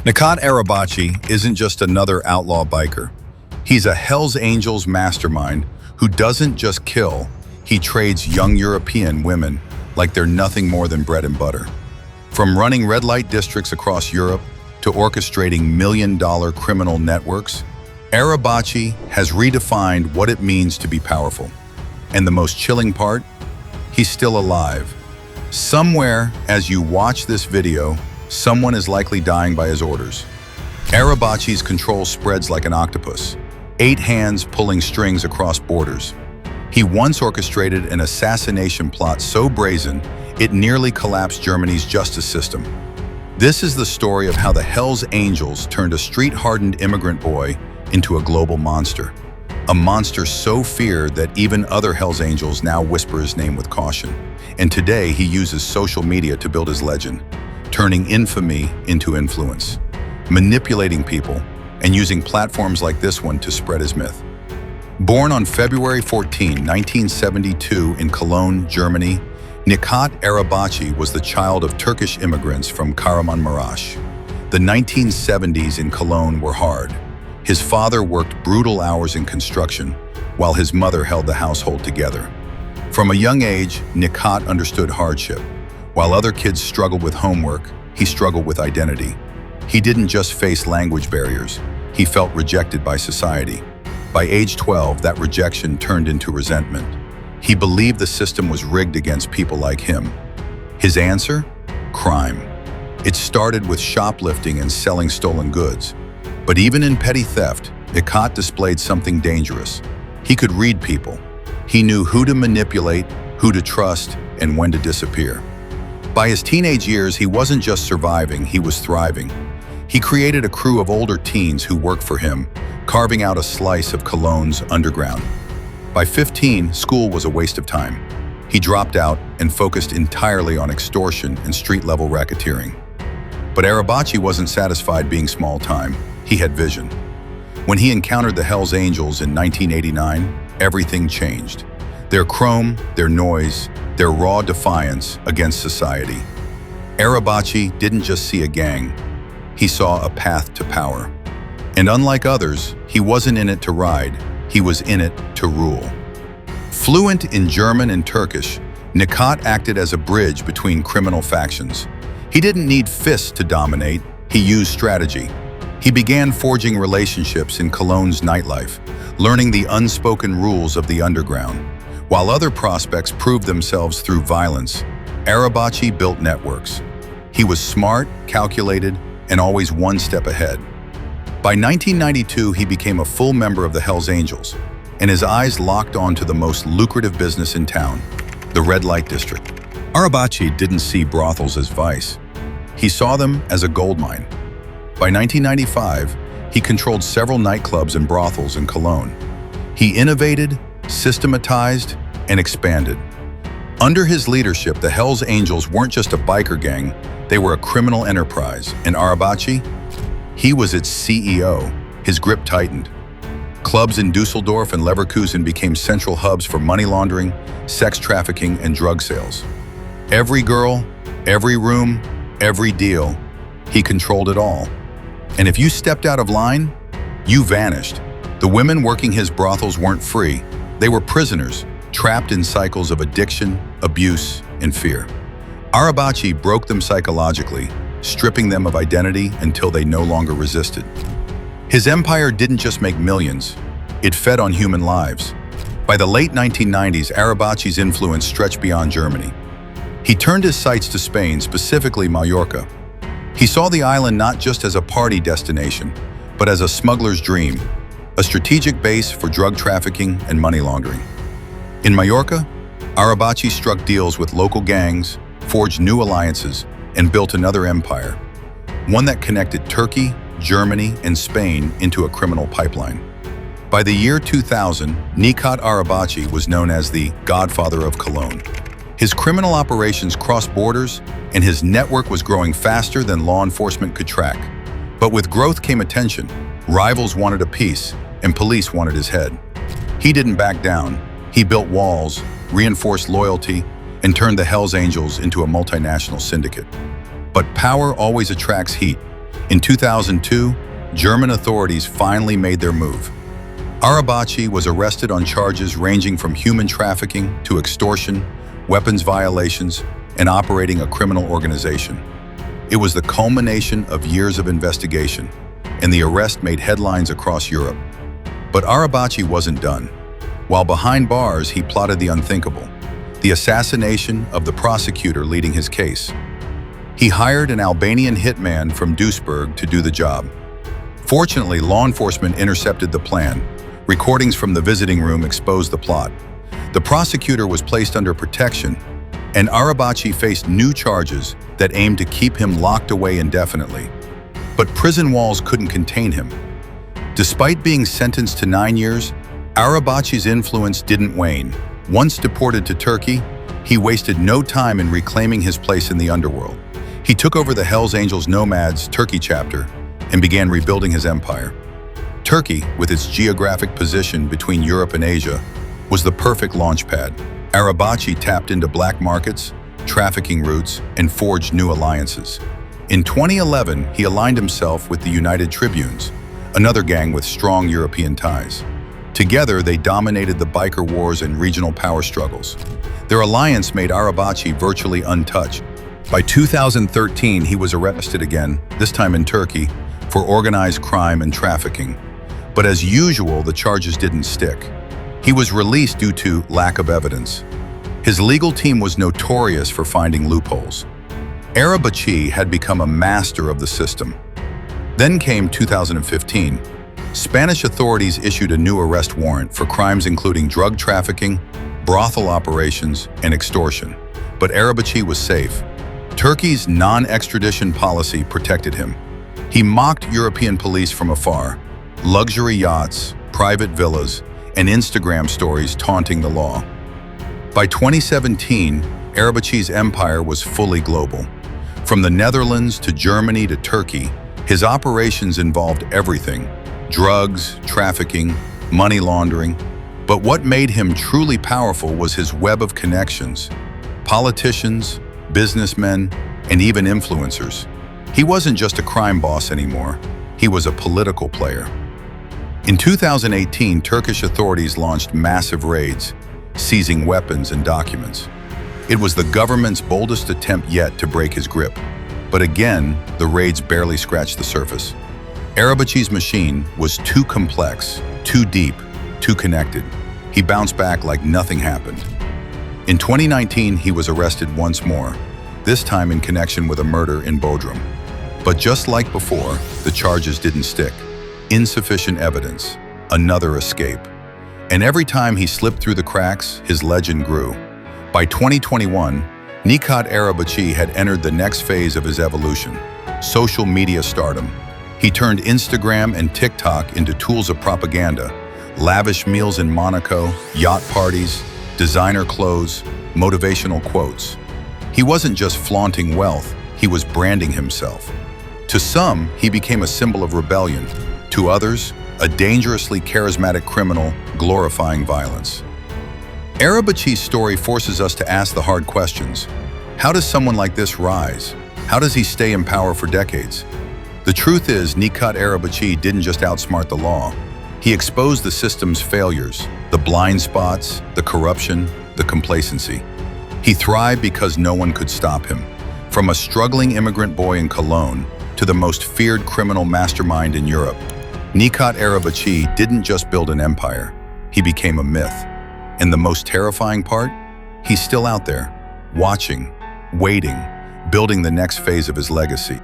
Nikat Arabaci isn't just another outlaw biker. He's a Hells Angels mastermind who doesn't just kill, he trades young European women like they're nothing more than bread and butter. From running red light districts across Europe to orchestrating million-dollar criminal networks, Arabaci has redefined what it means to be powerful. And the most chilling part? He's still alive. Somewhere, as you watch this video, someone is likely dying by his orders. Arabaci's control spreads like an octopus, 8 hands pulling strings across borders. He once orchestrated an assassination plot so brazen, it nearly collapsed Germany's justice system. This is the story of how the Hells Angels turned a street-hardened immigrant boy into a global monster. A monster so feared that even other Hells Angels now whisper his name with caution. And today he uses social media to build his legend, turning infamy into influence, manipulating people, and using platforms like this one to spread his myth. Born on February 14, 1972 in Cologne, Germany, Nikat Arabaci was the child of Turkish immigrants from Kahramanmaraş. The 1970s in Cologne were hard. His father worked brutal hours in construction, while his mother held the household together. From a young age, Nikat understood hardship. While other kids struggled with homework, he struggled with identity. He didn't just face language barriers, he felt rejected by society. By age 12, that rejection turned into resentment. He believed the system was rigged against people like him. His answer? Crime. It started with shoplifting and selling stolen goods. But even in petty theft, Nikat displayed something dangerous. He could read people. He knew who to manipulate, who to trust, and when to disappear. By his teenage years, he wasn't just surviving, he was thriving. He created a crew of older teens who worked for him, carving out a slice of Cologne's underground. By 15, school was a waste of time. He dropped out and focused entirely on extortion and street-level racketeering. But Arabaci wasn't satisfied being small-time. He had vision. When he encountered the Hells Angels in 1989, everything changed. Their chrome, their noise, their raw defiance against society. Arabaci didn't just see a gang, he saw a path to power. And unlike others, he wasn't in it to ride, he was in it to rule. Fluent in German and Turkish, Nikat acted as a bridge between criminal factions. He didn't need fists to dominate, he used strategy. He began forging relationships in Cologne's nightlife, learning the unspoken rules of the underground. While other prospects proved themselves through violence, Arabaci built networks. He was smart, calculated, and always one step ahead. By 1992, he became a full member of the Hells Angels, and his eyes locked onto the most lucrative business in town, the red light district. Arabaci didn't see brothels as vice. He saw them as a goldmine. By 1995, he controlled several nightclubs and brothels in Cologne. He innovated, systematized, and expanded. Under his leadership, the Hells Angels weren't just a biker gang, they were a criminal enterprise, and Arabaci, he was its CEO. His grip tightened. Clubs in Dusseldorf and Leverkusen became central hubs for money laundering, sex trafficking, and drug sales. Every girl, every room, every deal, he controlled it all. And if you stepped out of line, you vanished. The women working his brothels weren't free. They were prisoners, trapped in cycles of addiction, abuse, and fear. Arabaci broke them psychologically, stripping them of identity until they no longer resisted. His empire didn't just make millions, it fed on human lives. By the late 1990s, Arabaci's influence stretched beyond Germany. He turned his sights to Spain, specifically Mallorca. He saw the island not just as a party destination, but as a smuggler's dream, a strategic base for drug trafficking and money laundering. In Mallorca, Arabaci struck deals with local gangs, forged new alliances, and built another empire, one that connected Turkey, Germany, and Spain into a criminal pipeline. By the year 2000, Nikat Arabaci was known as the Godfather of Cologne. His criminal operations crossed borders, and his network was growing faster than law enforcement could track. But with growth came attention. Rivals wanted a piece, and police wanted his head. He didn't back down. He built walls, reinforced loyalty, and turned the Hells Angels into a multinational syndicate. But power always attracts heat. In 2002, German authorities finally made their move. Arabaci was arrested on charges ranging from human trafficking to extortion, weapons violations, and operating a criminal organization. It was the culmination of years of investigation, and the arrest made headlines across Europe. But Arabaci wasn't done. While behind bars, he plotted the unthinkable, the assassination of the prosecutor leading his case. He hired an Albanian hitman from Duisburg to do the job. Fortunately, law enforcement intercepted the plan. Recordings from the visiting room exposed the plot. The prosecutor was placed under protection, and Arabaci faced new charges that aimed to keep him locked away indefinitely. But prison walls couldn't contain him. Despite being sentenced to 9 years, Arabaci's influence didn't wane. Once deported to Turkey, he wasted no time in reclaiming his place in the underworld. He took over the Hells Angels Nomads Turkey chapter and began rebuilding his empire. Turkey, with its geographic position between Europe and Asia, was the perfect launchpad. Arabaci tapped into black markets, trafficking routes, and forged new alliances. In 2011, he aligned himself with the United Tribunes, another gang with strong European ties. Together, they dominated the biker wars and regional power struggles. Their alliance made Arabaci virtually untouched. By 2013, he was arrested again, this time in Turkey, for organized crime and trafficking. But as usual, the charges didn't stick. He was released due to lack of evidence. His legal team was notorious for finding loopholes. Arabaci had become a master of the system. Then came 2015. Spanish authorities issued a new arrest warrant for crimes including drug trafficking, brothel operations, and extortion. But Arabaci was safe. Turkey's non-extradition policy protected him. He mocked European police from afar. Luxury yachts, private villas, and Instagram stories taunting the law. By 2017, Arabaci's empire was fully global. From the Netherlands to Germany to Turkey, his operations involved everything: drugs, trafficking, money laundering. But what made him truly powerful was his web of connections: politicians, businessmen, and even influencers. He wasn't just a crime boss anymore. He was a political player. In 2018, Turkish authorities launched massive raids, seizing weapons and documents. It was the government's boldest attempt yet to break his grip. But again, the raids barely scratched the surface. Arabaci's machine was too complex, too deep, too connected. He bounced back like nothing happened. In 2019, he was arrested once more, this time in connection with a murder in Bodrum. But just like before, the charges didn't stick. Insufficient evidence, another escape. And every time he slipped through the cracks, his legend grew. By 2021, Nikat Arabaci had entered the next phase of his evolution: social media stardom. He turned Instagram and TikTok into tools of propaganda: lavish meals in Monaco, yacht parties, designer clothes, motivational quotes. He wasn't just flaunting wealth, he was branding himself. To some, he became a symbol of rebellion. To others, a dangerously charismatic criminal glorifying violence. Arabaci's story forces us to ask the hard questions. How does someone like this rise? How does he stay in power for decades? The truth is, Nikat Arabaci didn't just outsmart the law. He exposed the system's failures, the blind spots, the corruption, the complacency. He thrived because no one could stop him. From a struggling immigrant boy in Cologne to the most feared criminal mastermind in Europe, Nikat Arabaci didn't just build an empire, he became a myth. And the most terrifying part? He's still out there, watching, waiting, building the next phase of his legacy.